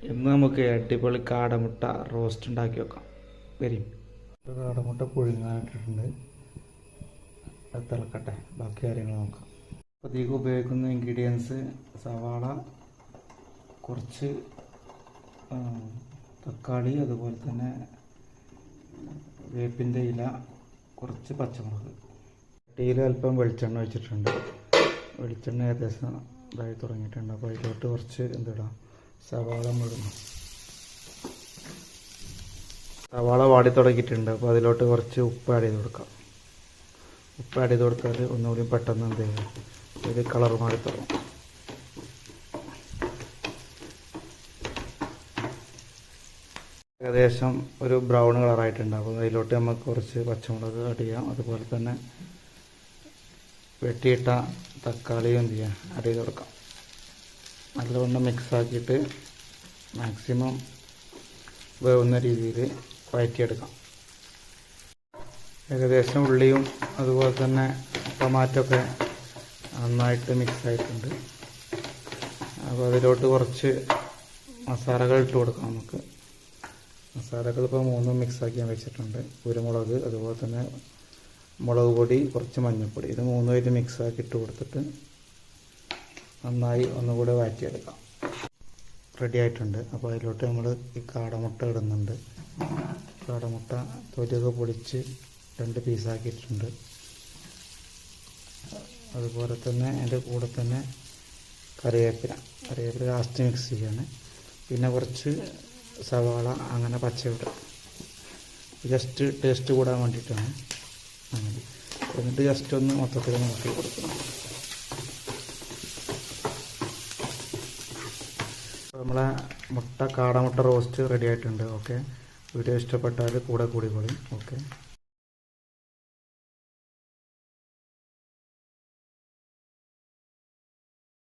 ഇന്ന് നമുക്ക് അടിപൊളി കാടമുട്ട റോസ്റ്റ് ഉണ്ടാക്കി വെക്കാം. വരും. കാടമുട്ട പുഴുങ്ങാനിട്ടിട്ടുണ്ട്. അത് തിളക്കട്ടെ, ബാക്കി കാര്യങ്ങൾ നോക്കാം. അപ്പോൾ ഇതിലേക്ക് ഉപയോഗിക്കുന്ന ഇൻഗ്രീഡിയൻസ് സവാള, കുറച്ച് തക്കാളി, അതുപോലെ തന്നെ വേപ്പിൻ്റെ ഇല, കുറച്ച് പച്ചമുളക്. ചട്ടിയിൽ അല്പം വെളിച്ചെണ്ണ വെച്ചിട്ടുണ്ട്. വെളിച്ചെണ്ണ ഏകദേശം ഇതായി തുടങ്ങിയിട്ടുണ്ട്. അപ്പോൾ അതിലോട്ട് കുറച്ച് എന്തിടാം, സവാള മുഴുവൻ. സവാള വാടി തുടങ്ങിയിട്ടുണ്ട്. അപ്പോൾ അതിലോട്ട് കുറച്ച് ഉപ്പ് ആഡ് ചെയ്ത് കൊടുക്കാം. ഉപ്പ് ആഡ് ചെയ്ത് കൊടുത്താൽ ഒന്നുകൂടി പെട്ടെന്ന് എന്ത് ചെയ്യും, ഇത് കളർ മാറി തുടങ്ങും. ഏകദേശം ഒരു ബ്രൗൺ കളറായിട്ടുണ്ട്. അപ്പോൾ അതിലോട്ട് നമുക്ക് കുറച്ച് പച്ചമുളക് ആഡ് ചെയ്യാം. അതുപോലെ തന്നെ വെട്ടിയിട്ട തക്കാളിയും എന്ത് ചെയ്യാം, ആഡ് ചെയ്ത് കൊടുക്കാം. നല്ലവണ്ണം മിക്സാക്കിയിട്ട് മാക്സിമം വേവുന്ന രീതിയിൽ വഴറ്റിയെടുക്കാം. ഏകദേശം ഉള്ളിയും അതുപോലെ തന്നെ ടൊമാറ്റോ ഒക്കെ നന്നായിട്ട് മിക്സായിട്ടുണ്ട്. അപ്പോൾ അതിലോട്ട് കുറച്ച് മസാലകൾ ഇട്ട് കൊടുക്കാം. നമുക്ക് മസാലകൾ ഇപ്പോൾ 3 മിക്സാക്കി ഞാൻ വെച്ചിട്ടുണ്ട്. കുരുമുളക്, അതുപോലെ തന്നെ മുളക് പൊടി, കുറച്ച് മഞ്ഞൾപ്പൊടി, ഇത് 3 മിക്സാക്കി ഇട്ട് കൊടുത്തിട്ട് നന്നായി ഒന്നുകൂടെ വഴറ്റിയെടുക്കാം. റെഡി ആയിട്ടുണ്ട്. അപ്പോൾ അതിലോട്ട് നമ്മൾ ഈ കാടമുട്ട ഇടുന്നുണ്ട്. കാടമുട്ട തൊലിയൊക്കെ പൊടിച്ച് 2 പീസാക്കിയിട്ടുണ്ട്. അതുപോലെ തന്നെ അതിൻ്റെ കൂടെ തന്നെ കറിവേപ്പില ലാസ്റ്റ് മിക്സ് ചെയ്യാണ്. പിന്നെ കുറച്ച് സവാള, അങ്ങനെ പച്ചവിട, ജസ്റ്റ് ടേസ്റ്റ് കൂടാൻ വേണ്ടിയിട്ടാണ്. അങ്ങനെ എന്നിട്ട് ജസ്റ്റ് ഒന്ന് മൊത്തത്തിൽ നോക്കി കൊടുക്കണം. നമ്മളെ കാടമുട്ട റോസ്റ്റ് റെഡി ആയിട്ടുണ്ട്. ഓക്കെ, വീഡിയോ ഇഷ്ടപ്പെട്ടാൽ കൂടെ കൂടിക്കോളി. ഓക്കെ.